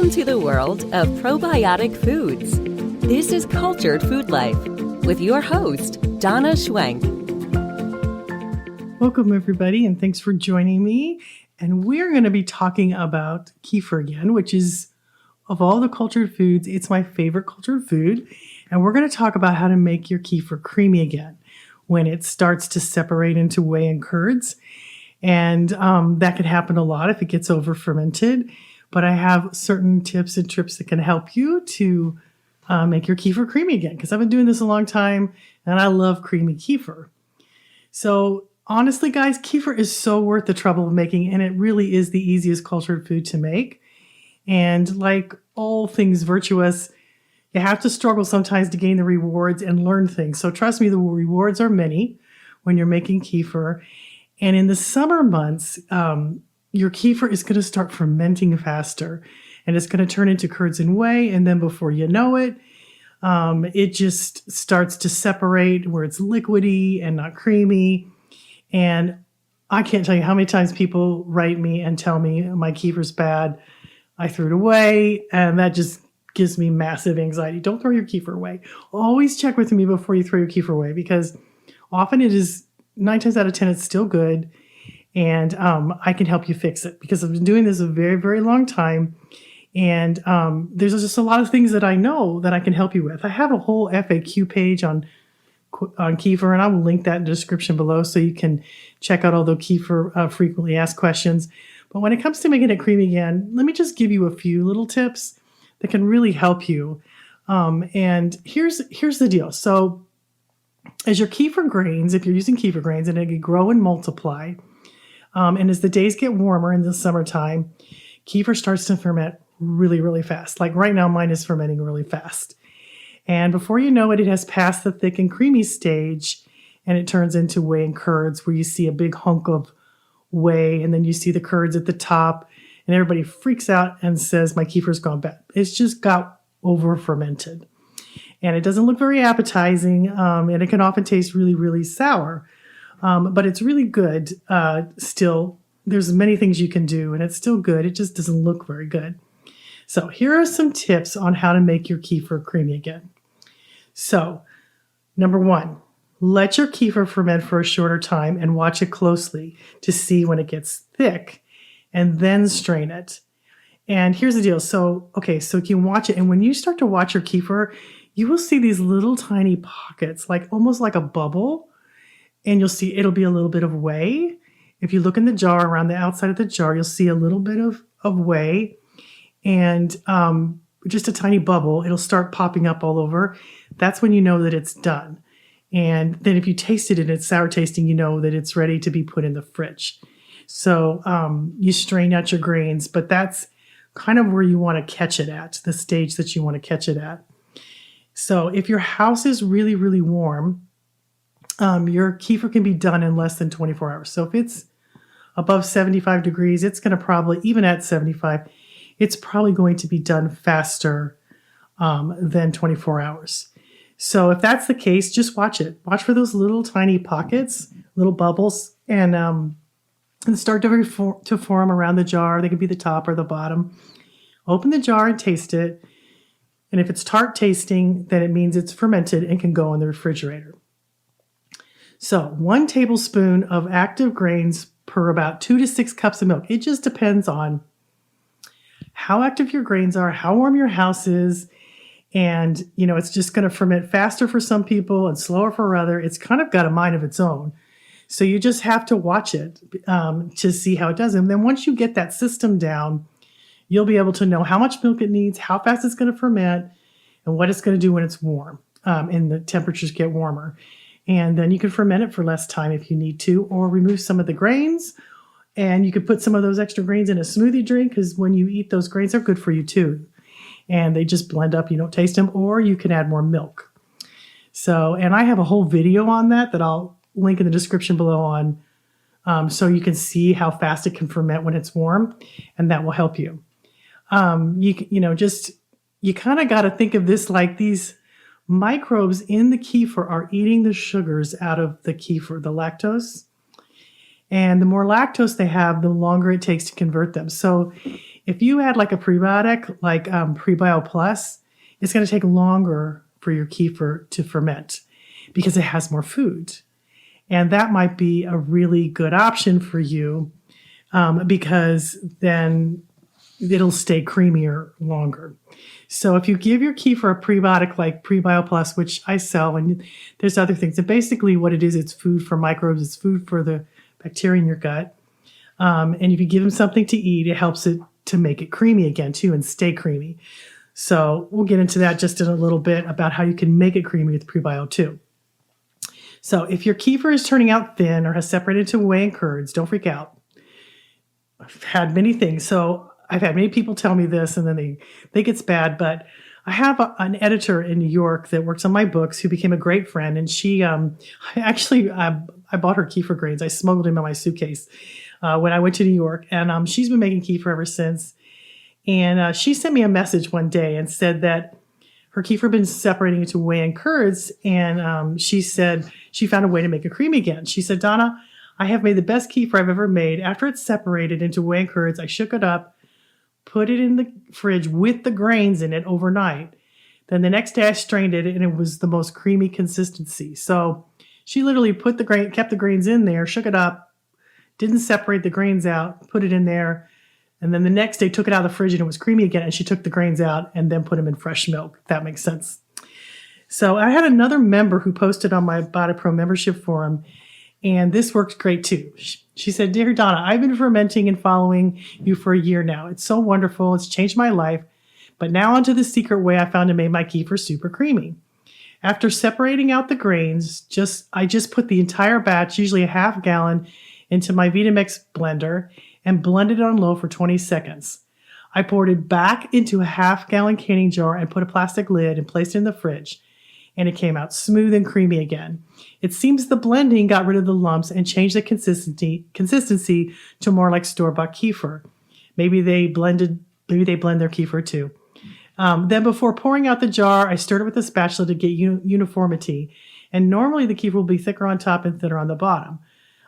Welcome to the world of probiotic foods. This is Cultured Food Life with your host, Donna Schwenk. Welcome, everybody, and thanks for joining me. And we're going to be talking about kefir again, which is, of all the cultured foods, it's my favorite cultured food. And we're going to talk about how to make your kefir creamy again when it starts to separate into whey and curds. And that can happen a lot if it gets over fermented. But I have certain tips and tricks that can help you to make your kefir creamy again, because I've been doing this a long time and I love creamy kefir. So honestly, guys, kefir is so worth the trouble of making, and it really is the easiest cultured food to make. And like all things virtuous, you have to struggle sometimes to gain the rewards and learn things. So trust me, the rewards are many when you're making kefir. And in the summer months, your kefir is going to start fermenting faster, and it's going to turn into curds and whey. And then before you know it, it just starts to separate where it's liquidy and not creamy. And I can't tell you how many times people write me and tell me my kefir's bad. I threw it away, and that just gives me massive anxiety. Don't throw your kefir away. Always check with me before you throw your kefir away, because often it is 9 times out of 10, it's still good. And I can help you fix it, because I've been doing this a very, very long time. And there's just a lot of things that I know that I can help you with. I have a whole FAQ page on kefir, and I will link that in the description below so you can check out all the kefir frequently asked questions. But when it comes to making it creamy again, let me just give you a few little tips that can really help you. And here's the deal. So as your kefir grains, if you're using kefir grains, and they can grow and multiply, and as the days get warmer in the summertime, kefir starts to ferment really, really fast. Like right now, mine is fermenting really fast. And before you know it, it has passed the thick and creamy stage, and it turns into whey and curds, where you see a big hunk of whey, and then you see the curds at the top, and everybody freaks out and says, my kefir's gone bad. It's just got over fermented. And it doesn't look very appetizing, and it can often taste really, really sour. But it's really good still. There's many things you can do, and it's still good. It just doesn't look very good. So here are some tips on how to make your kefir creamy again. So number 1, let your kefir ferment for a shorter time and watch it closely to see when it gets thick, and then strain it. And here's the deal. So you can watch it, and when you start to watch your kefir, you will see these little tiny pockets, like almost like a bubble. And you'll see it'll be a little bit of whey. If you look in the jar, around the outside of the jar, you'll see a little bit of whey, and just a tiny bubble. It'll start popping up all over. That's when you know that it's done. And then if you taste it and it's sour tasting, you know that it's ready to be put in the fridge. So you strain out your grains, but that's kind of where you want to catch it at, the stage that you want to catch it at. So if your house is really, really warm, your kefir can be done in less than 24 hours. So if it's above 75 degrees, it's going to probably, even at 75, it's probably going to be done faster than 24 hours. So if that's the case, just watch it. Watch for those little tiny pockets, little bubbles, and start to form around the jar. They could be the top or the bottom. Open the jar and taste it. And if it's tart tasting, then it means it's fermented and can go in the refrigerator. So 1 tablespoon of active grains per about 2 to 6 cups of milk. It just depends on how active your grains are, how warm your house is. And, it's just going to ferment faster for some people and slower for others. It's kind of got a mind of its own. So you just have to watch it to see how it does. And then once you get that system down, you'll be able to know how much milk it needs, how fast it's going to ferment, and what it's going to do when it's warm and the temperatures get warmer. And then you can ferment it for less time if you need to, or remove some of the grains. And you could put some of those extra grains in a smoothie drink, because when you eat those grains, they're good for you too. And they just blend up, you don't taste them, or you can add more milk. So, and I have a whole video on that I'll link in the description below on, so you can see how fast it can ferment when it's warm, and that will help you. You kind of got to think of this like these microbes in the kefir are eating the sugars out of the kefir, the lactose. And the more lactose they have, the longer it takes to convert them. So If you add like a prebiotic, like Prebio Plus, it's going to take longer for your kefir to ferment because it has more food. And that might be a really good option for you because then it'll stay creamier longer. So if you give your kefir a prebiotic like Prebio Plus, which I sell, and there's other things, and basically what it is, it's food for microbes, it's food for the bacteria in your gut. And if you give them something to eat, it helps it to make it creamy again too and stay creamy. So we'll get into that just in a little bit about how you can make it creamy with prebio too. So if your kefir is turning out thin or has separated into whey and curds, don't freak out. I've had many things. So I've had many people tell me this and then they think it's bad, but I have an editor in New York that works on my books who became a great friend. And she, I bought her kefir grains. I smuggled them in my suitcase when I went to New York. And she's been making kefir ever since. And she sent me a message one day and said that her kefir had been separating into whey and curds. And she said she found a way to make it creamy again. She said, Donna, I have made the best kefir I've ever made. After it's separated into whey and curds, I shook it up, put it in the fridge with the grains in it overnight. Then the next day I strained it and it was the most creamy consistency. So she literally kept the grains in there, shook it up, didn't separate the grains out, put it in there. And then the next day took it out of the fridge and it was creamy again. And she took the grains out and then put them in fresh milk, if that makes sense. So I had another member who posted on my Body Pro membership forum, and this worked great too. She said, Dear Donna, I've been fermenting and following you for a year now. It's so wonderful. It's changed my life. But now onto the secret way I found to make my kefir super creamy. After separating out the grains, I just put the entire batch, usually a half gallon, into my Vitamix blender and blended it on low for 20 seconds. I poured it back into a half-gallon canning jar and put a plastic lid and placed it in the fridge. And it came out smooth and creamy again. It seems the blending got rid of the lumps and changed the consistency to more like store-bought kefir. Maybe they blend their kefir too. Then before pouring out the jar, I stirred it with a spatula to get uniformity. And normally the kefir will be thicker on top and thinner on the bottom.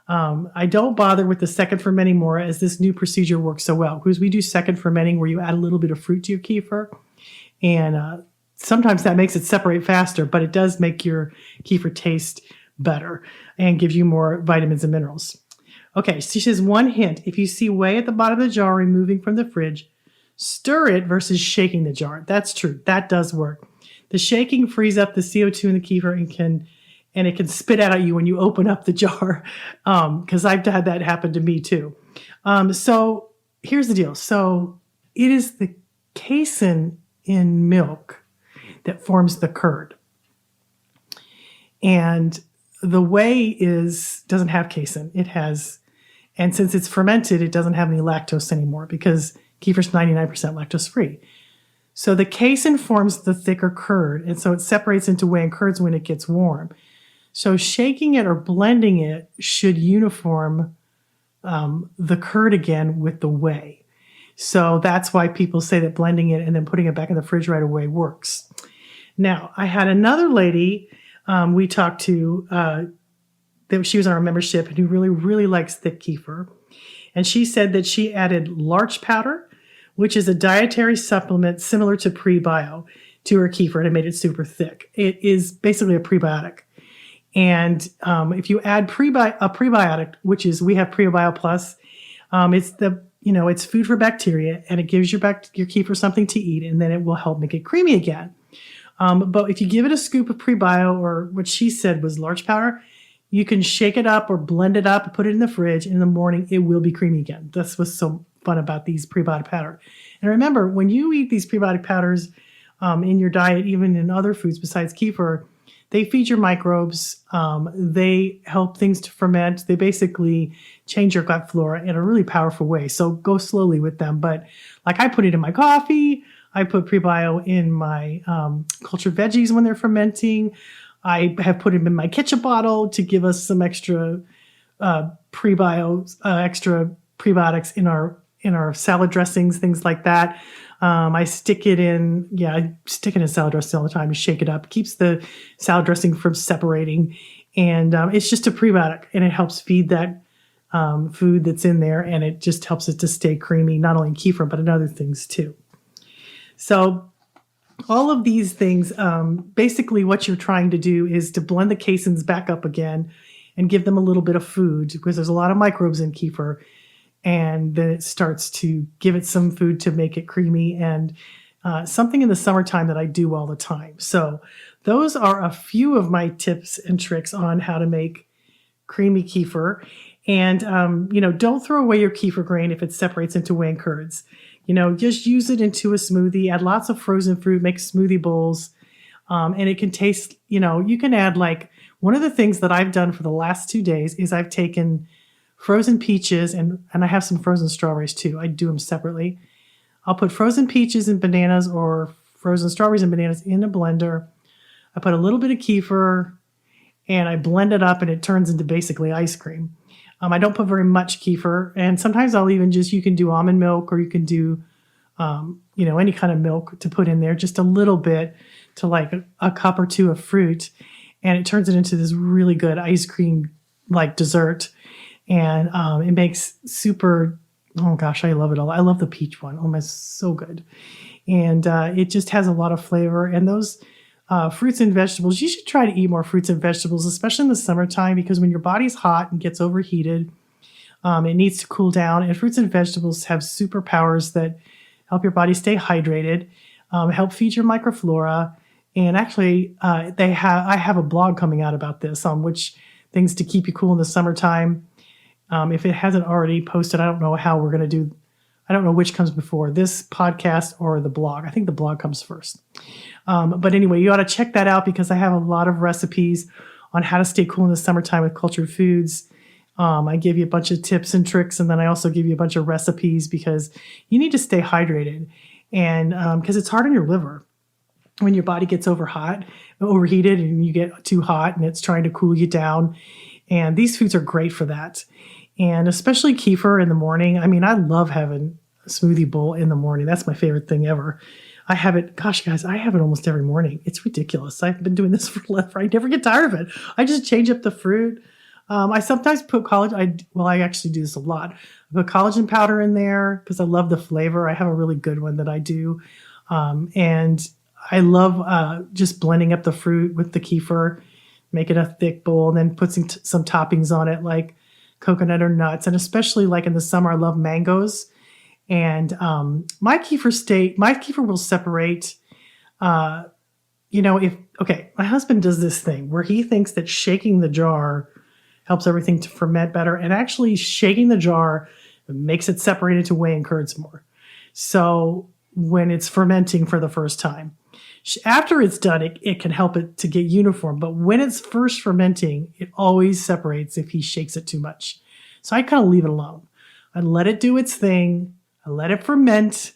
I don't bother with the second fermenting more as this new procedure works so well, because we do second fermenting where you add a little bit of fruit to your kefir. And sometimes that makes it separate faster, but it does make your kefir taste better and gives you more vitamins and minerals. Okay, so she says, one hint, if you see whey at the bottom of the jar removing from the fridge, stir it versus shaking the jar. That's true. That does work. The shaking frees up the CO2 in the kefir and it can spit out at you when you open up the jar, because I've had that happen to me too. So here's the deal. So it is the casein in milk that forms the curd. And the whey doesn't have casein. And since it's fermented, it doesn't have any lactose anymore because kefir's 99% lactose free. So the casein forms the thicker curd, and so it separates into whey and curds when it gets warm. So shaking it or blending it should uniform the curd again with the whey. So that's why people say that blending it and then putting it back in the fridge right away works. Now, I had another lady we talked to that she was on our membership and who really, really likes thick kefir. And she said that she added larch powder, which is a dietary supplement similar to prebio, to her kefir, and it made it super thick. It is basically a prebiotic. And if you add a prebiotic, which is, we have Prebio Plus, it's food for bacteria, and it gives your kefir something to eat, and then it will help make it creamy again. But if you give it a scoop of prebio, or what she said was larch powder, you can shake it up or blend it up, put it in the fridge, and in the morning it will be creamy again. That's what's so fun about these prebiotic powder. And remember, when you eat these prebiotic powders in your diet, even in other foods besides kefir, they feed your microbes. They help things to ferment. They basically change your gut flora in a really powerful way. So go slowly with them. But like I put it in my coffee. I put prebio in my cultured veggies when they're fermenting. I have put them in my ketchup bottle to give us some extra extra prebiotics in our salad dressings, things like that. I stick it in salad dressing all the time. You shake it up, keeps the salad dressing from separating, and it's just a prebiotic, and it helps feed that food that's in there, and it just helps it to stay creamy, not only in kefir, but in other things too. So all of these things, basically what you're trying to do is to blend the caseins back up again and give them a little bit of food, because there's a lot of microbes in kefir, and then it starts to give it some food to make it creamy, and something in the summertime that I do all the time. So those are a few of my tips and tricks on how to make creamy kefir. And, don't throw away your kefir grain if it separates into whey and curds. Just use it into a smoothie, add lots of frozen fruit, make smoothie bowls. And it can taste, you can add one of the things that I've done for the last 2 days is I've taken frozen peaches and I have some frozen strawberries too. I do them separately. I'll put frozen peaches and bananas or frozen strawberries and bananas in a blender. I put a little bit of kefir and I blend it up and it turns into basically ice cream. I don't put very much kefir, and sometimes I'll even you can do almond milk, or you can do, any kind of milk to put in there, just a little bit to a cup or two of fruit. And it turns it into this really good ice cream dessert. And it makes super, oh gosh, I love it all. I love the peach one. Oh my, so good. And it just has a lot of flavor. And those fruits and vegetables, you should try to eat more fruits and vegetables, especially in the summertime, because when your body's hot and gets overheated, it needs to cool down. And fruits and vegetables have superpowers that help your body stay hydrated, help feed your microflora. And actually, I have a blog coming out about this on which things to keep you cool in the summertime. If it hasn't already posted, I don't know how we're going to do. I don't know which comes before, this podcast or the blog. I think the blog comes first. But anyway, you ought to check that out, because I have a lot of recipes on how to stay cool in the summertime with cultured foods. I give you a bunch of tips and tricks, and then I also give you a bunch of recipes, because you need to stay hydrated, and because it's hard on your liver when your body gets overheated, and you get too hot and it's trying to cool you down. And these foods are great for that. And especially kefir in the morning. I mean, I love having a smoothie bowl in the morning. That's my favorite thing ever. I have it, gosh, guys, I have it almost every morning. It's ridiculous. I've been doing this forever. I never get tired of it. I just change up the fruit. I sometimes put I actually do this a lot. I put collagen powder in there because I love the flavor. I have a really good one that I do. And I love just blending up the fruit with the kefir, make it a thick bowl, and then put some toppings on it like coconut or nuts. And especially in the summer, I love mangoes. And my kefir will separate, my husband does this thing where he thinks that shaking the jar helps everything to ferment better. And actually shaking the jar makes it separate into whey and curds more. So when it's fermenting for the first time, after it's done, it can help it to get uniform. But when it's first fermenting, it always separates if he shakes it too much. So I kind of leave it alone. I let it do its thing. I let it ferment.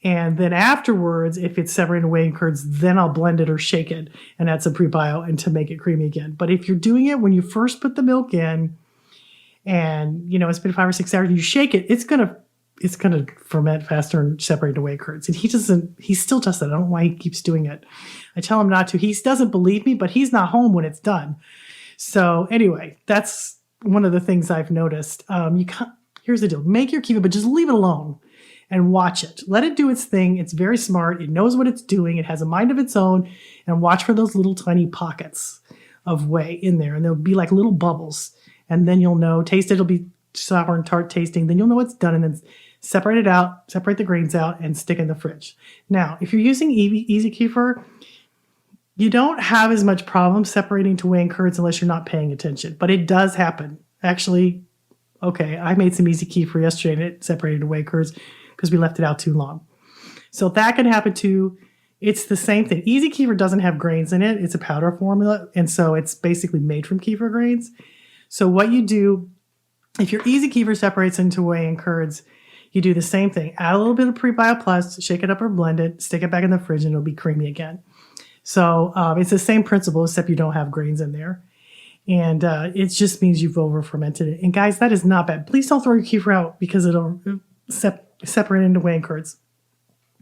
And then afterwards, if it's separated away in curds, then I'll blend it or shake it and add some prebio and to make it creamy again. But if you're doing it when you first put the milk in and, it's been 5 or 6 hours and you shake it, it's going to ferment faster and separate away curds. And he still does that. I don't know why he keeps doing it. I tell him not to. He doesn't believe me, but he's not home when it's done. So anyway, that's one of the things I've noticed. Here's the deal. Make your kefir, but just leave it alone and watch it. Let it do its thing. It's very smart. It knows what it's doing. It has a mind of its own. And watch for those little tiny pockets of whey in there. And they'll be like little bubbles. And then you'll know, taste it. It'll be sour and tart tasting. Then you'll know it's done. And then separate it out, separate the grains out, and stick in the fridge. Now, if you're using easy kefir, you don't have as much problem separating to whey and curds unless you're not paying attention. But it does happen. Actually, okay, I made some easy kefir yesterday and it separated to whey curds because we left it out too long. So that can happen too. It's the same thing. Easy kefir doesn't have grains in it. It's a powder formula. And so it's basically made from kefir grains. So what you do, if your easy kefir separates into whey and curds, you do the same thing. Add a little bit of prebio plus, shake it up or blend it, stick it back in the fridge, and it'll be creamy again. So it's the same principle, except you don't have grains in there. And it just means you've over fermented it. And guys, that is not bad. Please don't throw your kefir out because it'll separate into whey and curds.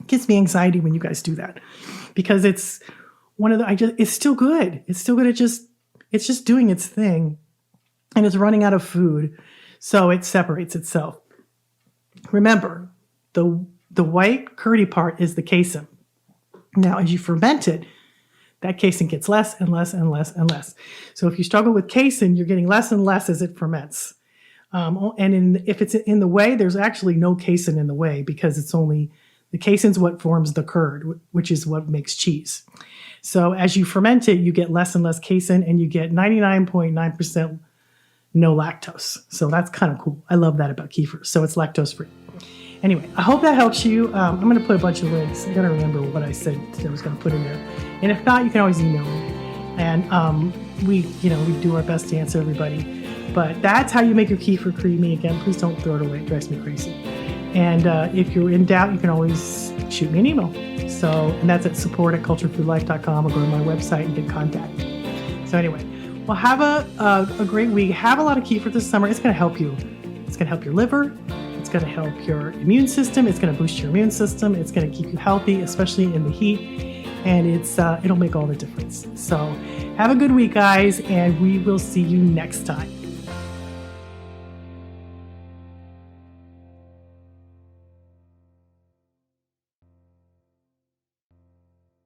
It gives me anxiety when you guys do that because it's it's still good. It's still good. It's just doing its thing, and it's running out of food. So it separates itself. Remember, the white curdy part is the casein. Now, as you ferment it, that casein gets less and less and less and less. So if you struggle with casein, you're getting less and less as it ferments. If it's in the whey, there's actually no casein in the whey because it's only the casein's what forms the curd, which is what makes cheese. So as you ferment it, you get less and less casein, and you get 99.9% no lactose. So that's kind of cool. I love that about kefir. So it's lactose free. Anyway, I hope that helps you. I'm going to put a bunch of links. I got to remember what I said that I was going to put in there. And if not, you can always email me. And we do our best to answer everybody. But that's how you make your kefir creamy. Again, please don't throw it away. It drives me crazy. And if you're in doubt, you can always shoot me an email. And that's at support@culturedfoodlife.com, or go to my website and get contact. So anyway, well, have a great week. Have a lot of kefir this summer. It's going to help you. It's going to help your liver. It's going to help your immune system. It's going to boost your immune system. It's going to keep you healthy, especially in the heat. And it'll make all the difference. So have a good week, guys, and we will see you next time.